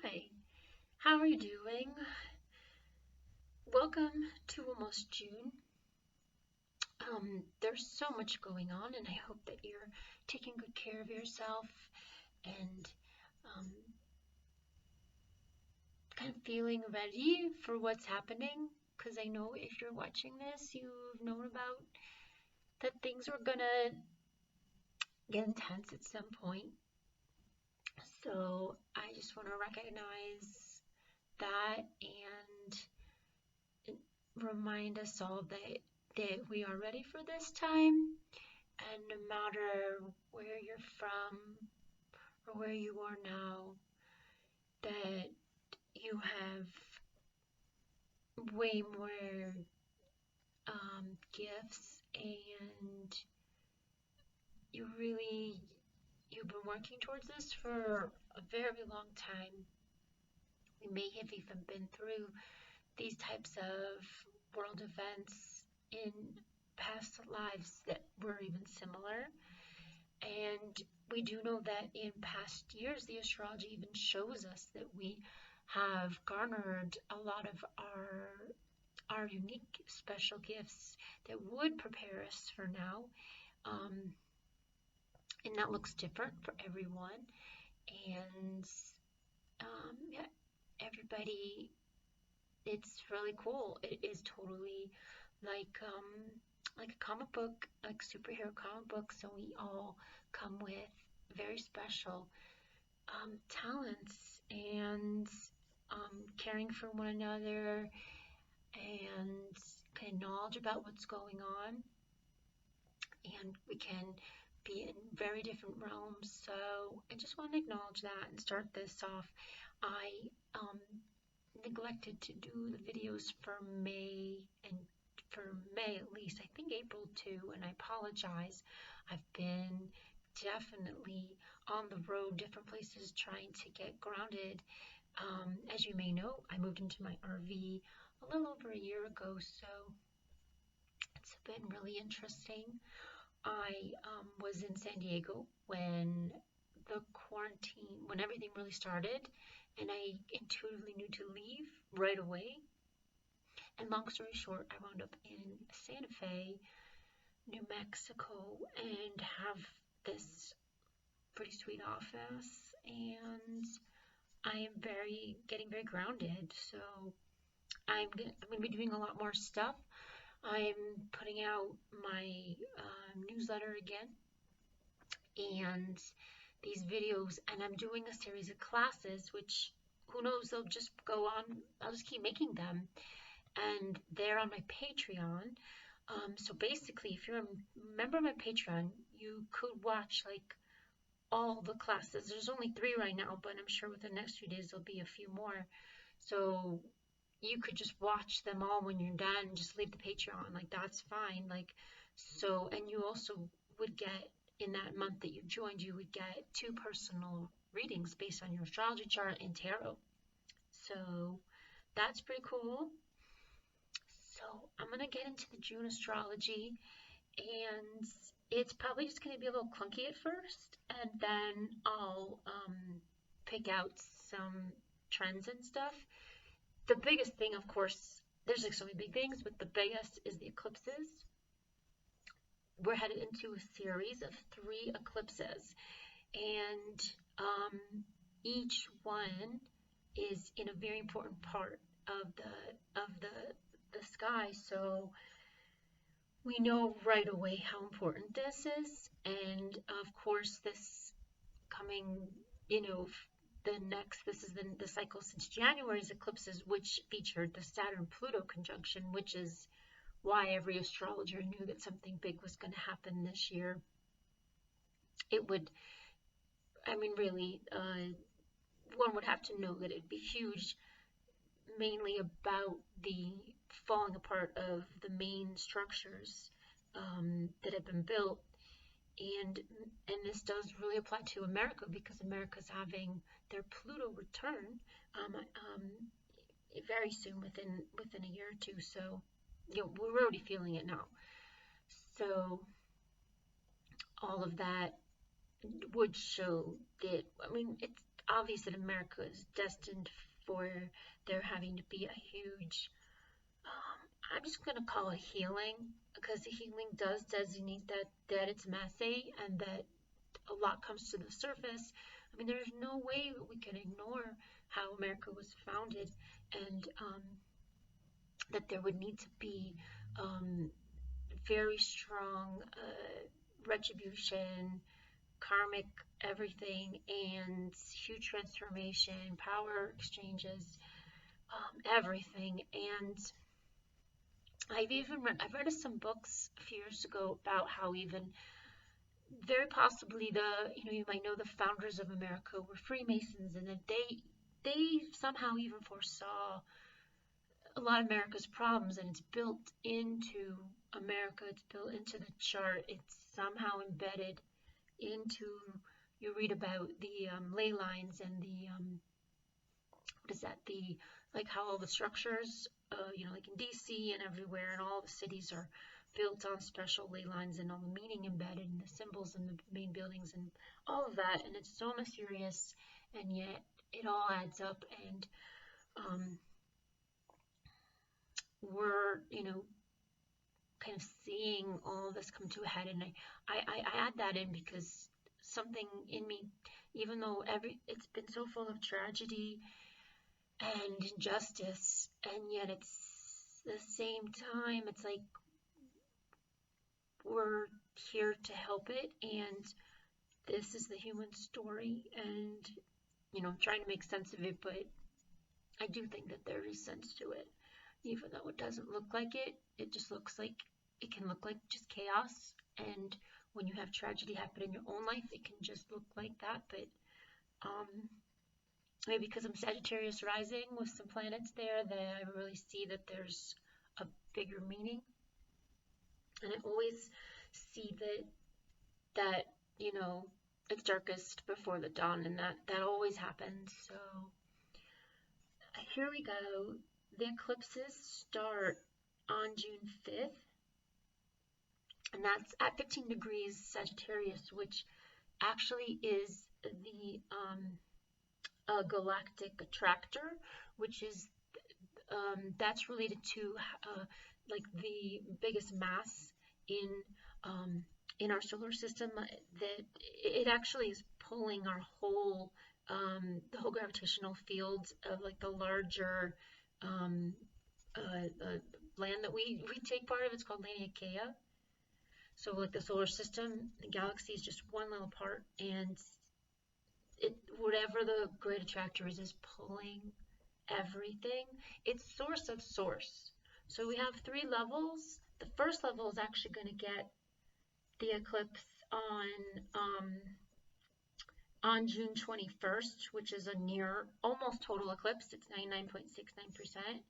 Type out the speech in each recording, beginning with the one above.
Hi, how are you doing? Welcome to almost June. There's so much going on, and I hope that you're taking good care of yourself and um, kind of feeling ready for what's happening. Because I know if you're watching this, you've known about that things are gonna get intense at some point. So I just want to recognize that and remind us all that we are ready for this time, and no matter where you're from or where you are now, that you have way more gifts, and you've been working towards this for a very long time. We may have even been through these types of world events in past lives that were even similar. And we do know that in past years, the astrology even shows us that we have garnered a lot of our unique special gifts that would prepare us for now. And that looks different for everyone. And yeah, everybody, it's really cool. It is totally like a comic book, like superhero comic book. So we all come with very special talents and caring for one another and kind of knowledge about what's going on. And we can be in very different realms. So I just want to acknowledge that and start this off. I neglected to do the videos for May, and for May at least, I think April too, and I apologize. I've been definitely on the road, different places, trying to get grounded. As you may know, I moved into my RV a little over a year ago, so it's been really interesting. I was in San Diego when when everything really started, and I intuitively knew to leave right away. And long story short, I wound up in Santa Fe, New Mexico, and have this pretty sweet office, and I am getting very grounded. So I'm gonna be doing a lot more stuff. I'm putting out my newsletter again, and these videos, and I'm doing a series of classes, which who knows, they'll just go on. I'll just keep making them, and they're on my Patreon. So basically, if you're a member of my Patreon, you could watch like all the classes. There's only 3 right now, but I'm sure within the next few days there'll be a few more. So you could just watch them all when you're done and just leave the Patreon. Like, that's fine. Like, so, and you also would get, in that month that you joined, you would get 2 personal readings based on your astrology chart and tarot. So that's pretty cool. So I'm going to get into the June astrology, and it's probably just going to be a little clunky at first, and then I'll pick out some trends and stuff. The biggest thing, of course, there's like so many big things, but the biggest is the eclipses. We're headed into a series of 3 eclipses, and each one is in a very important part of the sky. So we know right away how important this is, and of course this coming, this is the cycle since January's eclipses, which featured the Saturn-Pluto conjunction, which is why every astrologer knew that something big was going to happen this year. It would, really, one would have to know that it'd be huge, mainly about the falling apart of the main structures that have been built. And this does really apply to America, because America's having their Pluto return very soon, within a year or 2. So we're already feeling it now. So all of that would show that, obvious that America is destined for there having to be a huge, I'm just going to call it healing, because the healing does designate that it's messy and that a lot comes to the surface. I mean, there's no way that we can ignore how America was founded, and that there would need to be very strong retribution, karmic everything, and huge transformation, power exchanges, everything. And I've read some books a few years ago about how even very possibly you might know the founders of America were Freemasons, and that they somehow even foresaw a lot of America's problems, and it's built into America, it's built into the chart, it's somehow embedded into, you read about the ley lines and the, what is that, like how all the structures, like in DC and everywhere, and all the cities are built on special ley lines, and all the meaning embedded in the symbols and the main buildings and all of that, and it's so mysterious, and yet it all adds up, and we're, kind of seeing all this come to a head. And I add that in because something in me, even though it's been so full of tragedy and injustice, and yet it's the same time, it's like we're here to help it, and this is the human story, and trying to make sense of it. But I do think that there is sense to it, even though it doesn't look like it. It just looks like, it can look like just chaos, and when you have tragedy happen in your own life, it can just look like that. But maybe because I'm Sagittarius rising with some planets there, that I really see that there's a bigger meaning, and I always see that it's darkest before the dawn, and that always happens. So here we go. The eclipses start on June 5th, and that's at 15 degrees Sagittarius, which actually is the galactic attractor, which is that's related to like the biggest mass in our solar system, that it actually is pulling our whole the whole gravitational field of like the larger land that we take part of. It's called Laniakea. So like the solar system, the galaxy is just one little part, and whatever the great attractor is pulling everything. It's source of source. So we have 3 levels. The first level is actually going to get the eclipse on June 21st, which is a near almost total eclipse. It's 99.69%,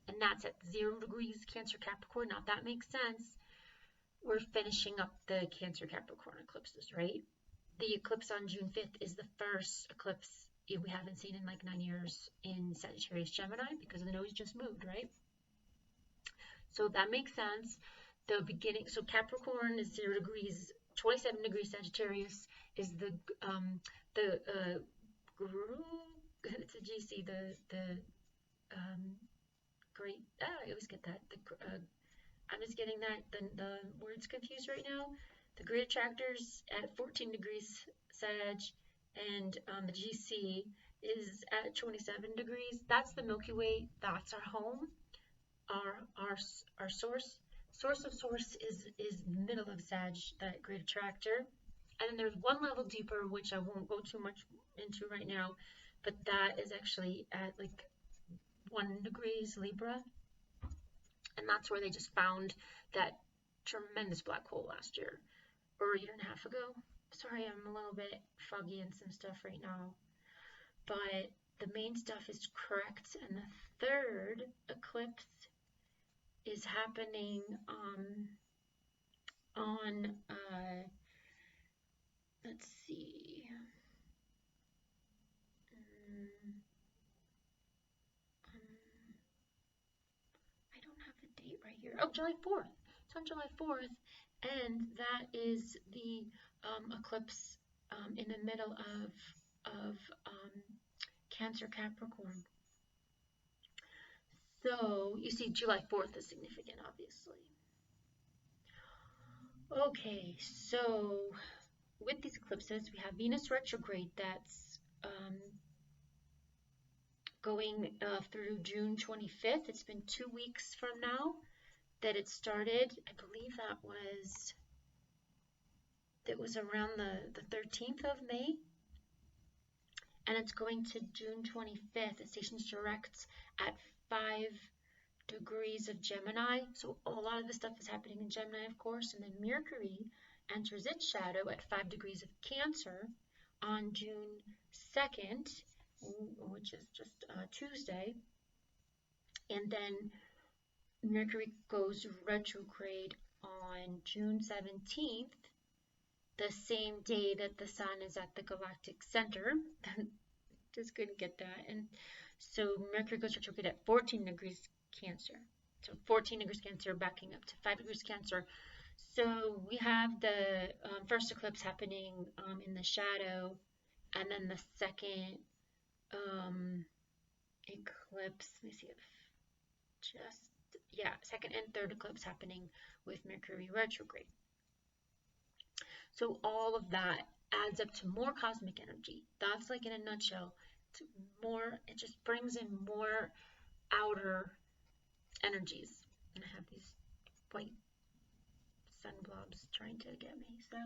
and that's at 0 degrees Cancer Capricorn. Now, if that makes sense, we're finishing up the Cancer Capricorn eclipses, right? The eclipse on June 5th is the first eclipse we haven't seen in like 9 years in Sagittarius Gemini, because the nose just moved, right? So that makes sense. The beginning, so Capricorn is 0 degrees, 27 degrees Sagittarius is the it's a GC, the great, I always get that, I'm just getting the words confused right now. The great attractors at 14 degrees Sag, and the GC is at 27 degrees. That's the Milky Way. That's our home, our source. Source of source is middle of Sag, that great attractor. And then there's one level deeper, which I won't go too much into right now, but that is actually at like 1 degrees Libra. And that's where they just found that tremendous black hole last year, or a year and a half ago. Sorry, I'm a little bit foggy and some stuff right now, but the main stuff is correct. And the third eclipse is happening on let's see, I don't have the date right here. Oh, July 4th. It's on July 4th, and that is the eclipse in the middle of Cancer Capricorn. So you see July 4th is significant, obviously. Okay, so with these eclipses, we have Venus retrograde that's going through June 25th. It's been 2 weeks from now that it started. I believe that was around the 13th of May. And it's going to June 25th. It stations direct at 5 degrees of Gemini. So a lot of the stuff is happening in Gemini, of course. And then Mercury enters its shadow at 5 degrees of Cancer on June 2nd, which is just Tuesday. And then Mercury goes retrograde on June 17th, the same day that the sun is at the galactic center. Just couldn't get that. And so Mercury goes retrograde at 14 degrees Cancer. So 14 degrees Cancer backing up to 5 degrees Cancer. So we have the first eclipse happening in the shadow, and then the second eclipse, let me see if second and third eclipse happening with Mercury retrograde. So all of that adds up to more cosmic energy. That's like in a nutshell. It's more, it just brings in more outer energies. And I have these white sun blobs trying to get me. So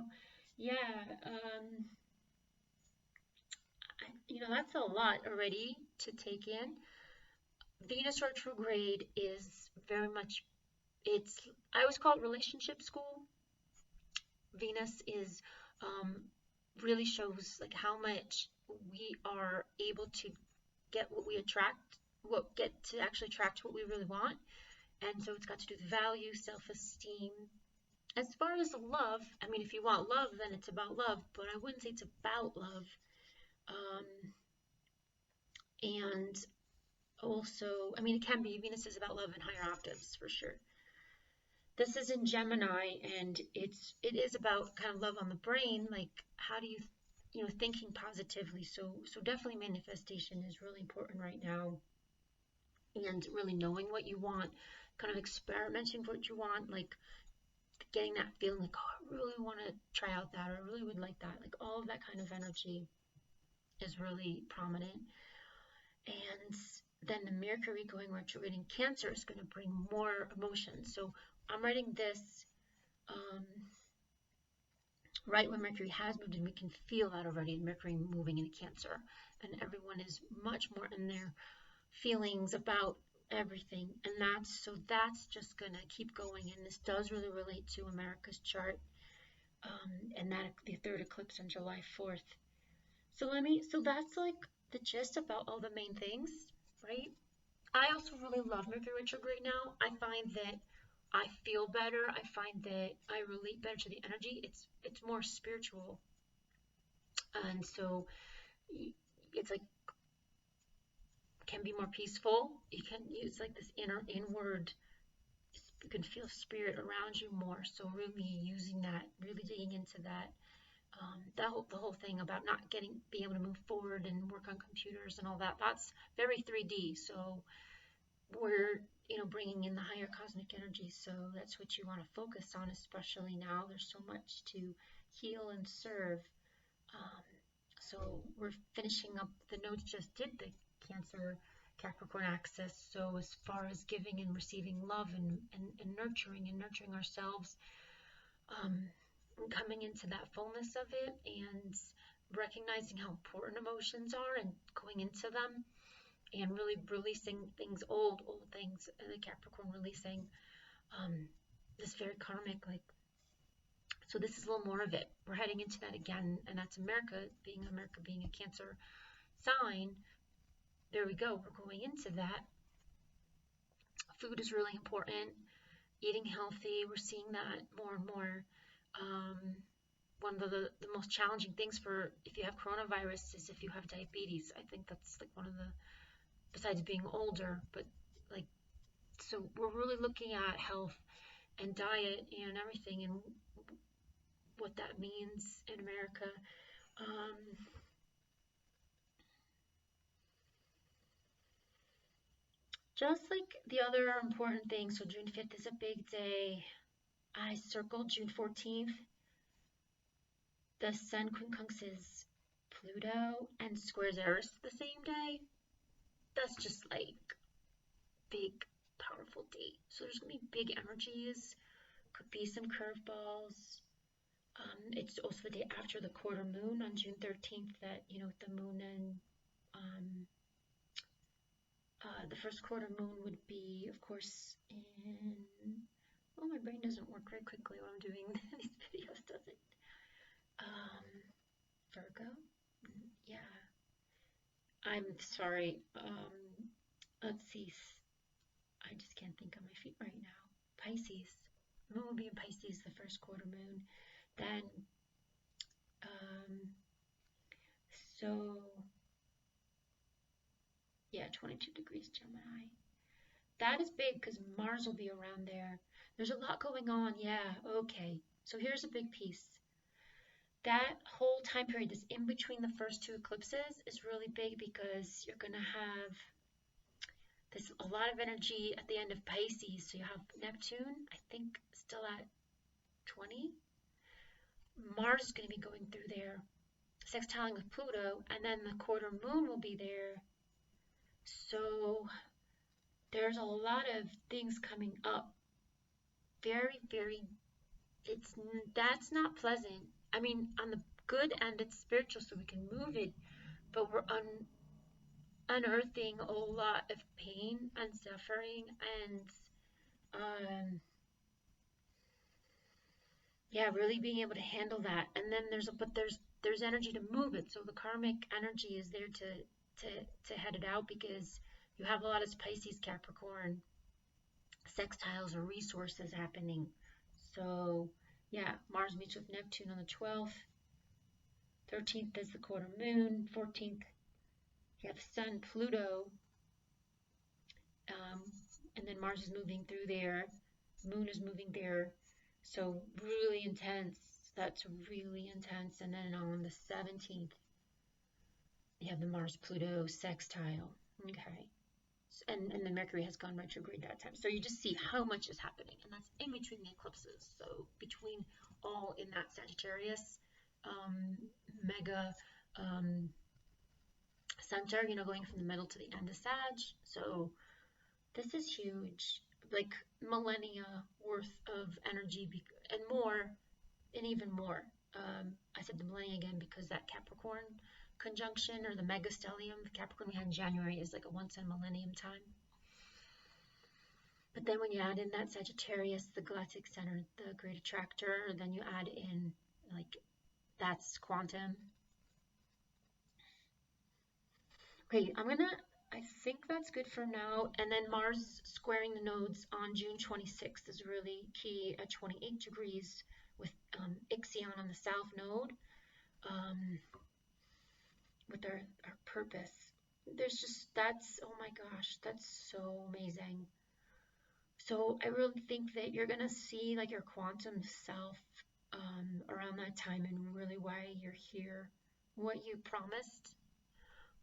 yeah, that's a lot already to take in. Venus retrograde is very much, I always call it relationship school. Venus is really shows like how much we are able to get what we attract, actually attract what we really want. And so it's got to do with value, self-esteem. As far as love, I mean, if you want love, then it's about love, but I wouldn't say it's about love. And also, I mean, it can be, Venus is about love in higher octaves for sure. This is in Gemini, and it is about kind of love on the brain, like how do you, thinking positively. So definitely manifestation is really important right now, and really knowing what you want, kind of experimenting with what you want, like getting that feeling like, oh, I really want to try out that, or I really would like that. Like all of that kind of energy is really prominent. And then the Mercury going retrograde in Cancer is going to bring more emotions. So I'm writing this right when Mercury has moved, and we can feel that already, Mercury moving into Cancer. And everyone is much more in their feelings about everything. And that's just going to keep going. And this does really relate to America's chart. And that the third eclipse on July 4th. So that's like the gist about all the main things, right? I also really love Mercury retrograde now. I find that I feel better. I find that I relate better to the energy. It's more spiritual. And so it's like, can be more peaceful. You can use like this inward, you can feel spirit around you more. So really using that, really digging into that. The whole thing about not being able to move forward and work on computers and all that, that's very 3D. So we're, bringing in the higher cosmic energy. So that's what you want to focus on, especially now. There's so much to heal and serve. So we're finishing up, the nodes just did the Cancer Capricorn axis. So as far as giving and receiving love and nurturing ourselves, coming into that fullness of it, and recognizing how important emotions are and going into them, and really releasing things, old things, and the Capricorn releasing this very karmic, like, so this is a little more of it. We're heading into that again, and that's America being a Cancer sign. There we go, we're going into that. Food is really important, eating healthy, we're seeing that more and more. One of the most challenging things for if you have coronavirus is if you have diabetes. I think that's like one of the, besides being older, but like, so we're really looking at health and diet and everything, and what that means in America. Just like the other important thing, so June 5th is a big day. I circled June 14th. The Sun quincunxes Pluto and squares Eris the same day. That's just like big, powerful date. So there's gonna be big energies. Could be some curveballs. It's also the day after the quarter moon on June 13th that, the moon and the first quarter moon would be, of course, oh, my brain doesn't work very quickly while I'm doing these videos, does it? Virgo? Yeah. I'm sorry. Let's see. I just can't think on my feet right now. Pisces. Moon will be in Pisces, the first quarter moon. Then, so, yeah, 22 degrees Gemini. That is big because Mars will be around there. There's a lot going on. Yeah, okay. So here's a big piece. That whole time period that's in between the first two eclipses is really big because you're going to have a lot of energy at the end of Pisces. So you have Neptune, I think, still at 20. Mars is going to be going through there, sextiling with Pluto, and then the quarter moon will be there. So there's a lot of things coming up. Very, very, that's not pleasant. I mean, on the good end, it's spiritual, so we can move it, but we're unearthing a lot of pain and suffering, and yeah, really being able to handle that. And then there's energy to move it. So the karmic energy is there to head it out, because you have a lot of Pisces, Capricorn sextiles or resources happening. So yeah, Mars meets with Neptune on the 12th. 13th is the quarter moon. 14th, you have Sun, Pluto, and then Mars is moving through there. Moon is moving there. So really intense. That's really intense. And then on the 17th, you have the Mars-Pluto sextile. Okay. And then Mercury has gone retrograde that time. So you just see how much is happening. And that's in between the eclipses. So between all in that Sagittarius mega center, going from the middle to the end of Sag. So this is huge. Like millennia worth of energy and more, and even more. I said the millennia again because that Capricorn conjunction, or the megastellium, the Capricorn we had in January, is like a once in a millennium time. But then when you add in that Sagittarius, the galactic center, the great attractor, then you add in, like, that's quantum. Okay, I think that's good for now. And then Mars squaring the nodes on June 26th is really key at 28 degrees with Ixion on the south node, with our purpose. Oh my gosh, that's so amazing. So I really think that you're going to see like your quantum self around that time, and really why you're here, what you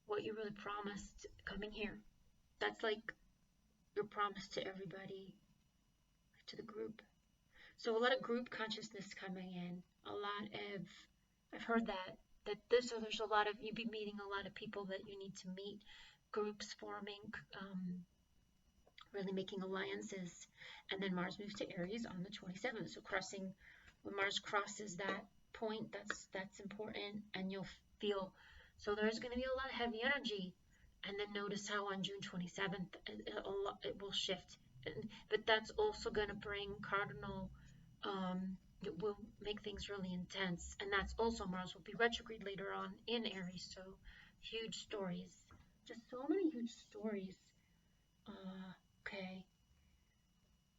really promised coming here. That's like your promise to everybody, to the group. So a lot of group consciousness coming in. I've heard that there's a lot of, you'll be meeting a lot of people that you need to meet, groups forming, really making alliances. And then Mars moves to Aries on the 27th. So when Mars crosses that point, that's important, and you'll feel, so there's going to be a lot of heavy energy. And then notice how on June 27th, it will shift. But that's also going to bring cardinal, it will make things really intense. And that's also, Mars will be retrograde later on in Aries. So huge stories. Just so many huge stories. Okay.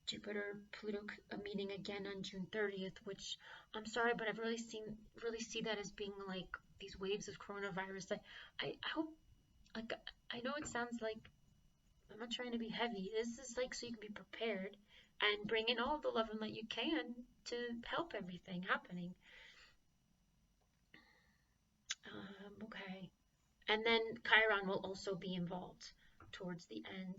Jupiter, Pluto meeting again on June 30th, which I'm sorry, but I've really see that as being like these waves of coronavirus. I hope, like, I know it sounds like I'm not trying to be heavy. This is like so you can be prepared and bring in all the love and light you can to help everything happening. Okay. And then Chiron will also be involved towards the end.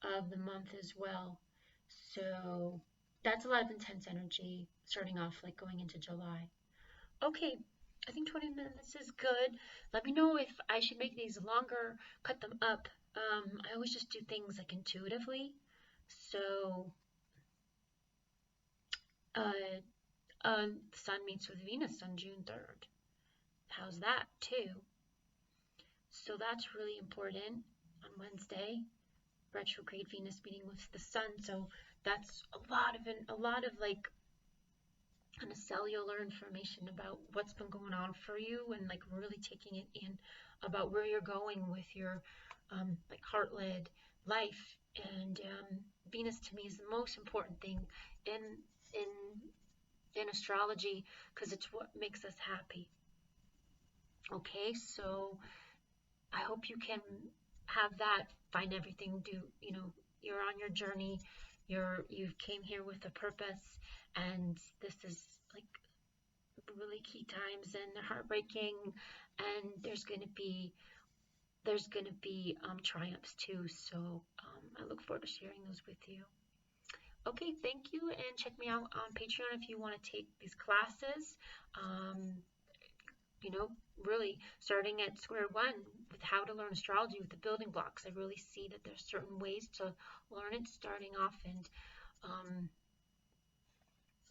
of the month as well. So that's a lot of intense energy starting off, like going into July. Okay, I think 20 minutes is good. Let me know if I should make these longer, cut them up. I always just do things like intuitively. So, uh, the Sun meets with Venus on June 3rd. How's that, too? So that's really important on Wednesday. Retrograde Venus meeting with the Sun. So that's a lot of like kind of cellular information about what's been going on for you, and like really taking it in about where you're going with your like heart-led life. And Venus to me is the most important thing in in in astrology, because it's what makes us happy. Okay, so I hope you can have that, find everything, do, you're on your journey, you came here with a purpose, and this is like really key times, and they're heartbreaking, and there's gonna be triumphs too. So I look forward to sharing those with you. Okay, thank you, and check me out on Patreon if you want to take these classes. Um, you know, really starting at square one with how to learn astrology with the building blocks. I really see that there's certain ways to learn it starting off, and um,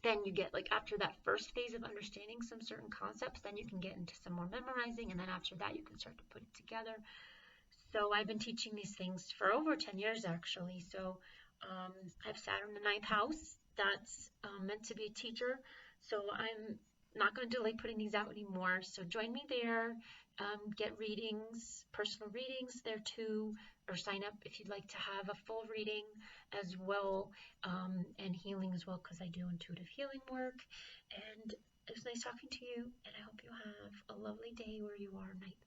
then you get like after that first phase of understanding some certain concepts, then you can get into some more memorizing, and then after that you can start to put it together. So I've been teaching these things for over 10 years actually. So I have Saturn in the ninth house. That's meant to be a teacher. So I'm not going to delay putting these out anymore. So join me there. Get readings, personal readings there too, or sign up if you'd like to have a full reading as well, and healing as well, because I do intuitive healing work. And it was nice talking to you, and I hope you have a lovely day where you are, night.